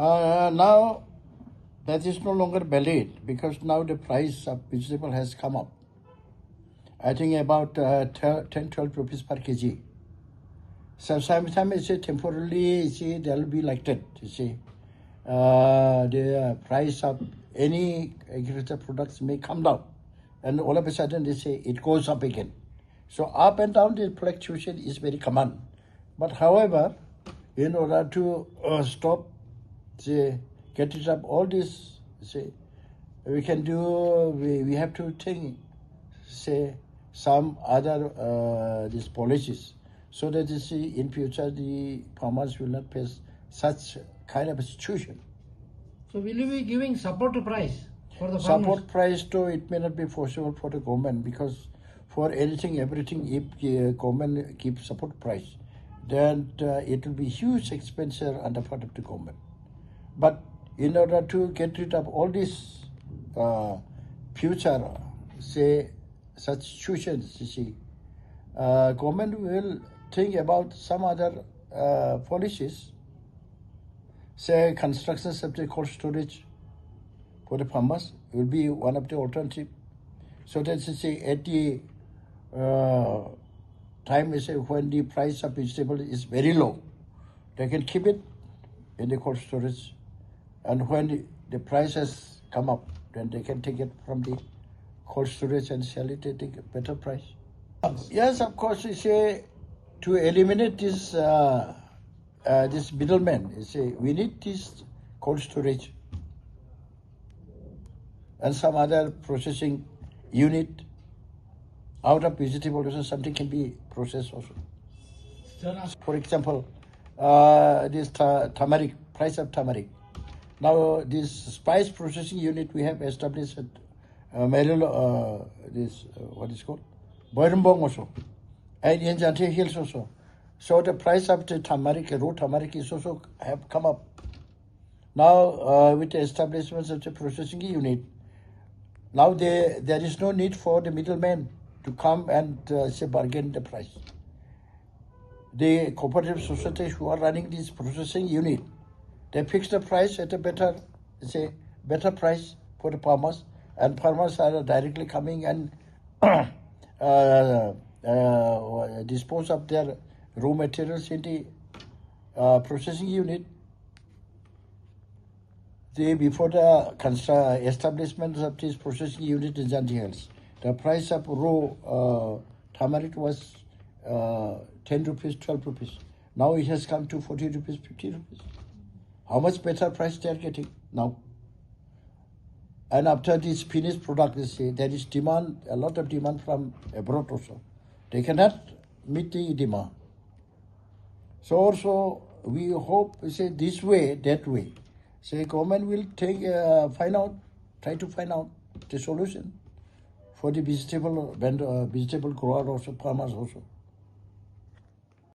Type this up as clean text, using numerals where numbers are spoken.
Now that is no longer valid because now the price of vegetable has come up. I think about 10-12 rupees per kg. So sometimes temporarily there will be like that. The price of any agricultural products may come down, and all of a sudden they say it goes up again. So up and down the fluctuation is very common. But however, in order to stop, get rid of all this, we can do. We have to think, some other these policies, so that in future the farmers will not face such kind of a situation. So will you be giving support to price for the farmers? Support price though it may not be possible for the government, because for anything, everything, if the government gives support price, then it will be huge expenditure on the part of the government. But in order to get rid of all these future, such situations, government will think about some other policies, construction of the cold storage for the farmers will be one of the alternative. So that at the time when the price of vegetable is very low, they can keep it in the cold storage, and when the price has come up, then they can take it from the cold storage and sell it at a better price. Yes, of course, to eliminate this this middleman, we need this cold storage and some other processing unit. Out of vegetable also something can be processed also. For example, this turmeric, price of turmeric. Now this spice processing unit we have established at this what is called Boirumbong also, and in Jante Hills also. So the price of the turmeric, raw turmeric, is also have come up. Now with the establishment of the processing unit, now there is no need for the middleman to come and bargain the price. The cooperative societies who are running this processing unit, they fix the price at a better price for the farmers, and farmers are directly coming and dispose of their raw materials in the processing unit. Before the establishment of this processing unit in Jinghiar, the price of raw turmeric was 10 rupees, 12 rupees. Now it has come to 40 rupees, 50 rupees. How much better price they are getting now? And after this finished product, there is demand, a lot of demand from abroad also. They cannot meet the demand. So also we hope, this way, that way. Government will try to find out the solution for the vegetable grower also, farmers also.